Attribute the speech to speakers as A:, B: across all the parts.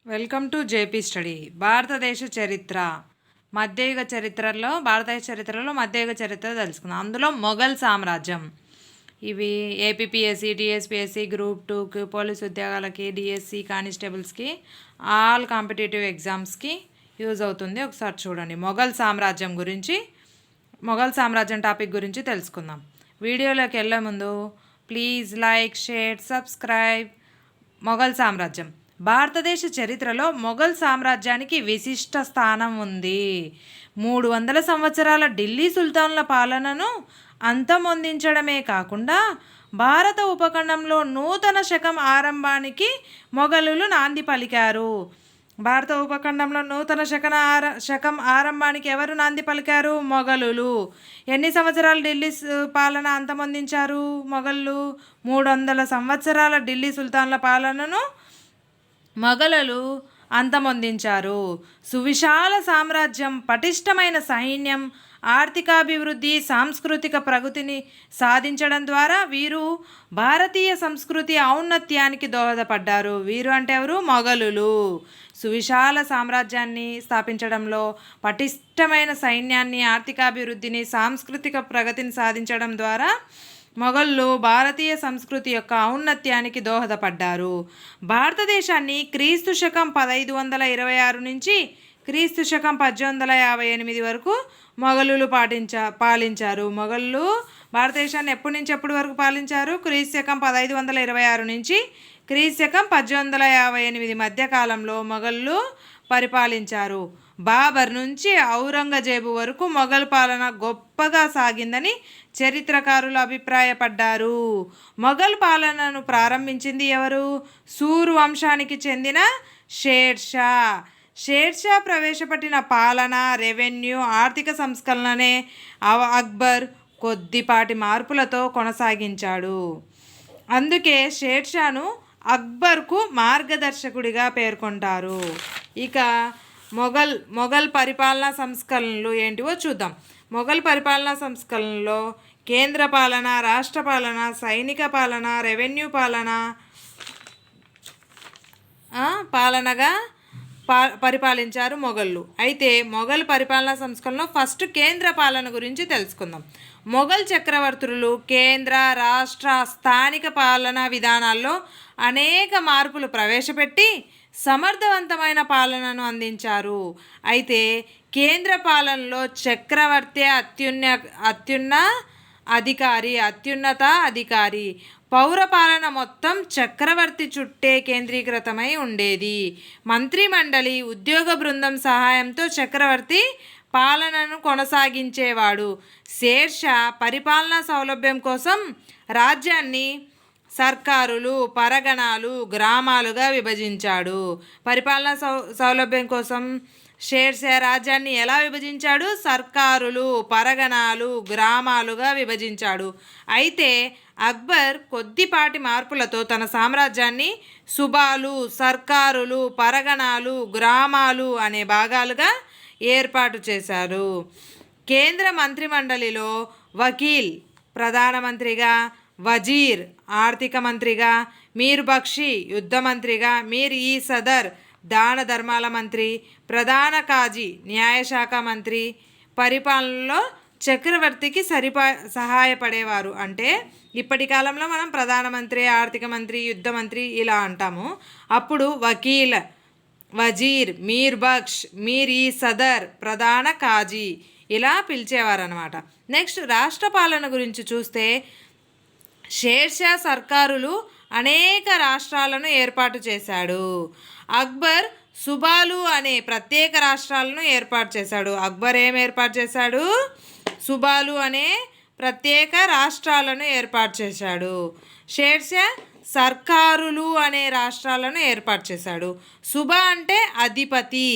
A: Welcome to JP study. భారతదేశ చరిత్ర, మధ్యయుగ చరిత్రలో భారతదేశ చరిత్రలో మధ్యయుగ చరిత్ర తెలుసుకుందాం. అందులో మొఘల్ సామ్రాజ్యం. ఇవి ఏపీపీఎస్సి, టీఎస్పీఎస్సి, గ్రూప్ 2కి, పోలీస్ ఉద్యోగాలకి, డిఎస్సి, కానిస్టేబుల్స్కి, ఆల్ కాంపిటేటివ్ ఎగ్జామ్స్కి యూజ్ అవుతుంది. ఒకసారి చూడండి. మొఘల్ సామ్రాజ్యం గురించి, మొఘల్ సామ్రాజ్యం టాపిక్ గురించి తెలుసుకుందాం. వీడియోలోకి వెళ్ళే ముందు please like, share, subscribe. Mughal సామ్రాజ్యం భారతదేశ చరిత్రలో మొఘల్ సామ్రాజ్యానికి విశిష్ట స్థానం ఉంది. 300 సంవత్సరాల ఢిల్లీ సుల్తాన్ల పాలనను అంతమొందించడమే కాకుండా భారత ఉపఖండంలో నూతన శకం ఆరంభానికి మొఘలులు నాంది పలికారు. భారత ఉపఖండంలో నూతన శకం ఆరంభానికి ఎవరు నాంది పలికారు? మొఘలులు. ఎన్ని సంవత్సరాలు ఢిల్లీ పాలన అంతమొందించారు మొఘళ్ళు? 300 సంవత్సరాల ఢిల్లీ సుల్తాన్ల పాలనను మొఘలులు అంతమొందించారు. సువిశాల సామ్రాజ్యం, పటిష్టమైన సైన్యం, ఆర్థికాభివృద్ధి, సాంస్కృతిక ప్రగతిని సాధించడం ద్వారా వీరు భారతీయ సంస్కృతి ఔన్నత్యానికి దోహదపడ్డారు. వీరు అంటే ఎవరు? మొఘలులు. సువిశాల సామ్రాజ్యాన్ని స్థాపించడంలో, పటిష్టమైన సైన్యాన్ని, ఆర్థికాభివృద్ధిని, సాంస్కృతిక ప్రగతిని సాధించడం ద్వారా మొఘళ్ళు భారతీయ సంస్కృతి యొక్క ఔన్నత్యానికి దోహదపడ్డారు. భారతదేశాన్ని క్రీస్తు శకం 1526 నుంచి క్రీస్తు శకం 1858 వరకు మొఘలులు పాలించారు. మొఘళ్ళు భారతదేశాన్ని ఎప్పటి నుంచి ఎప్పటి వరకు పాలించారు? క్రీస్తు శకం 1526 నుంచి క్రీస్తు శకం 1858 మధ్యకాలంలో మొఘళ్ళు పరిపాలించారు. బాబర్ నుంచి ఔరంగజేబు వరకు మొఘల్ పాలన గొప్పగా సాగిందని చరిత్రకారులు అభిప్రాయపడ్డారు. మొఘల్ పాలనను ప్రారంభించింది ఎవరు? సూరు వంశానికి చెందిన షేర్షా. షేర్షా ప్రవేశపెట్టిన పాలన, రెవెన్యూ, ఆర్థిక సంస్కరణనే అక్బర్ కొద్దిపాటి మార్పులతో కొనసాగించాడు. అందుకే షేర్షాను అక్బర్కు మార్గదర్శకుడిగా పేర్కొంటారు. ఇక మొఘల్ పరిపాలనా సంస్కరణలు ఏంటివో చూద్దాం. మొఘల్ పరిపాలనా సంస్కరణలో కేంద్ర పాలన, రాష్ట్ర పాలన, సైనిక పాలన, రెవెన్యూ పాలనగా పరిపాలించారు మొఘళ్ళు. అయితే మొఘల్ పరిపాలనా సంస్కరణలో ఫస్ట్ కేంద్ర పాలన గురించి తెలుసుకుందాం. మొఘల్ చక్రవర్తులు కేంద్ర, రాష్ట్ర, స్థానిక పాలనా విధానాల్లో అనేక మార్పులు ప్రవేశపెట్టి సమర్థవంతమైన పాలనను అందించారు. అయితే కేంద్ర పాలనలో చక్రవర్తి అత్యున్నత అధికారి. పౌర పాలన మొత్తం చక్రవర్తి చుట్టే కేంద్రీకృతమై ఉండేది. మంత్రిమండలి, ఉద్యోగ బృందం సహాయంతో చక్రవర్తి పాలనను కొనసాగించేవాడు. షేర్షా పరిపాలనా సౌలభ్యం కోసం రాజ్యాన్ని సర్కారులు, పరగణాలు, గ్రామాలుగా విభజించాడు. పరిపాలనా సౌలభ్యం కోసం షేర్షా రాజ్యాన్ని ఎలా విభజించాడు? సర్కారులు, పరగణాలు, గ్రామాలుగా విభజించాడు. అయితే అక్బర్ కొద్దిపాటి మార్పులతో తన సామ్రాజ్యాన్ని సుబాలు, సర్కారులు, పరగణాలు, గ్రామాలు అనే భాగాలుగా ఏర్పాటు చేశారు. కేంద్ర మంత్రిమండలిలో వకీల్ ప్రధానమంత్రిగా, వజీర్ ఆర్థిక మంత్రిగా, మీర్ బక్షి యుద్ధ మంత్రిగా, మీర్ ఈ సదర్ దాన ధర్మాల మంత్రి, ప్రధాన కాజీ న్యాయశాఖ మంత్రి పరిపాలనలో చక్రవర్తికి సహాయపడేవారు. అంటే ఇప్పటి కాలంలో మనం ప్రధానమంత్రి, ఆర్థిక మంత్రి, యుద్ధ మంత్రి ఇలా అంటాము. అప్పుడు వకీల్, వజీర్, మీర్ బక్ష్, మీర్ ఈ సదర్, ప్రధాన కాజీ ఇలా పిలిచేవారు అనమాట. నెక్స్ట్ రాష్ట్ర పాలన గురించి చూస్తే షేర్షా సర్కారులు అనేక రాష్ట్రాలను ఏర్పాటు చేశాడు. అక్బర్ సుబాలు అనే ప్రత్యేక రాష్ట్రాలను ఏర్పాటు చేశాడు. అక్బర్ ఏం ఏర్పాటు చేశాడు? సుబాలు అనే ప్రత్యేక రాష్ట్రాలను ఏర్పాటు చేశాడు. షేర్షా సర్కారులు అనే రాష్ట్రాలను ఏర్పాటు చేశాడు. సుబా అంటే అధిపతి.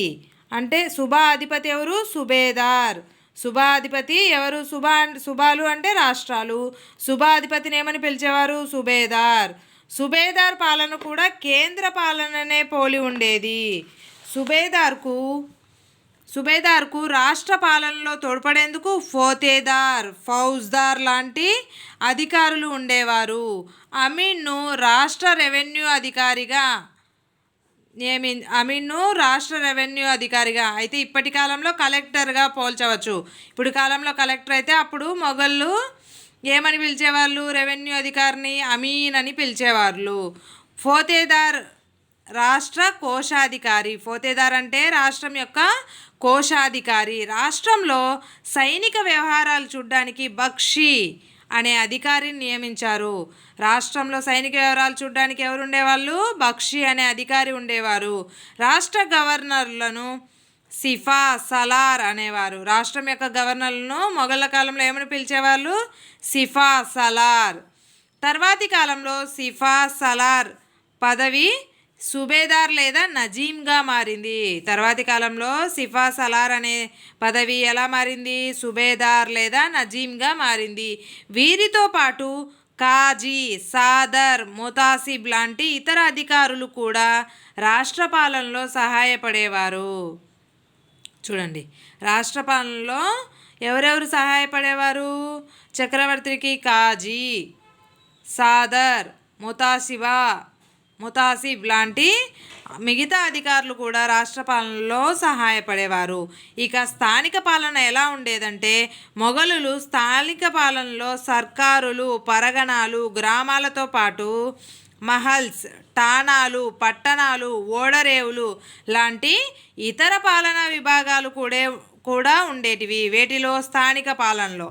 A: అంటే సుబా అధిపతి ఎవరు? సుబేదార్. సుబాధిపతి ఎవరు? సుబాలు అంటే రాష్ట్రాలు. సుబాధిపతిని ఏమని పిలిచేవారు? సుబేదార్. సుబేదార్ పాలన కూడా కేంద్ర పాలననే పోలి ఉండేది. సుబేదార్కు రాష్ట్ర పాలనలో తోడ్పడేందుకు ఫౌజ్దార్ లాంటి అధికారులు ఉండేవారు. అమీన్ను రాష్ట్ర రెవెన్యూ అధికారిగా అమీన్ను రాష్ట్ర రెవెన్యూ అధికారిగా, అయితే ఇప్పటి కాలంలో కలెక్టర్గా పోల్చవచ్చు. ఇప్పుడు కాలంలో కలెక్టర్ అయితే అప్పుడు మొఘళ్ళు ఏమని పిలిచేవాళ్ళు? రెవెన్యూ అధికారిని అమీన్ అని పిలిచేవాళ్ళు. ఫోతేదార్ రాష్ట్ర కోశాధికారి. ఫోతేదార్ అంటే రాష్ట్రం యొక్క కోశాధికారి. రాష్ట్రంలో సైనిక వ్యవహారాలు చూడడానికి బక్షి అనే అధికారిని నియమించారు. రాష్ట్రంలో సైనిక వ్యవహారాలు చూడడానికి ఎవరు ఉండేవాళ్ళు? బక్షి అనే అధికారి ఉండేవారు. రాష్ట్ర గవర్నర్లను సిఫా సలార్ అనేవారు. రాష్ట్రం యొక్క గవర్నర్లను మొఘళ్ళ కాలంలో ఏమని పిలిచేవాళ్ళు? సిఫా సలార్. తర్వాతి కాలంలో సిఫా సలార్ పదవి సుబేదార్ లేదా నజీంగా మారింది. తర్వాతి కాలంలో సిఫా సలార్ అనే పదవి ఎలా మారింది? సుబేదార్ లేదా నజీంగా మారింది. వీరితో పాటు కాజీ, సాదర్, ముతాసిబ్ లాంటి ఇతర అధికారులు కూడా రాష్ట్ర పాలనలో సహాయపడేవారు. చూడండి, రాష్ట్ర పాలనలో ఎవరెవరు సహాయపడేవారు? చక్రవర్తికి కాజీ, సాదర్, ముతాసిబ్ లాంటి మిగతా అధికారులు కూడా రాష్ట్ర పాలనలో సహాయపడేవారు. ఇక స్థానిక పాలన ఎలా ఉండేదంటే, మొఘలులు స్థానిక పాలనలో సర్కారులు, పరగణాలు, గ్రామాలతో పాటు మహల్స్, ఠాణాలు, పట్టణాలు, ఓడరేవులు లాంటి ఇతర పాలనా విభాగాలు కూడా ఉండేటివి. వేటిలో? స్థానిక పాలనలో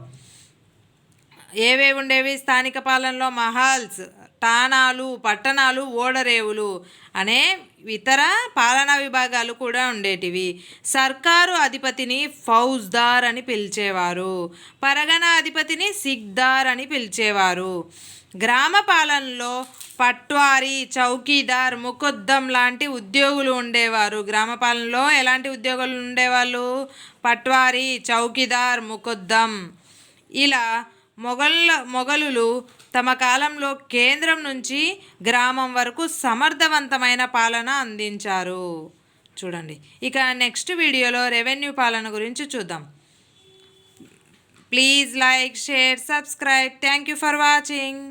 A: ఏవేవి ఉండేవి? స్థానిక పాలనలో మహల్స్, ఠాణాలు, పట్టణాలు, ఓడరేవులు అనే ఇతర పాలనా విభాగాలు కూడా ఉండేటివి. సర్కారు అధిపతిని ఫౌజ్దార్ అని పిలిచేవారు. పరగణ అధిపతిని సిక్దార్ అని పిలిచేవారు. గ్రామ పాలనలో పట్వారీ, చౌకీదార్, ముకొద్దం లాంటి ఉద్యోగులు ఉండేవారు. గ్రామ పాలనలో ఎలాంటి ఉద్యోగులు ఉండేవాళ్ళు? పట్వారీ, చౌకీదార్, ముకొద్దం. ఇలా మొఘలులు తమ కాలంలో కేంద్రం నుంచి గ్రామం వరకు సమర్థవంతమైన పాలన అందించారు. చూడండి, ఇక నెక్స్ట్ వీడియోలో రెవెన్యూ పాలన గురించి చూద్దాం. Please like, share, subscribe. Thank you for watching.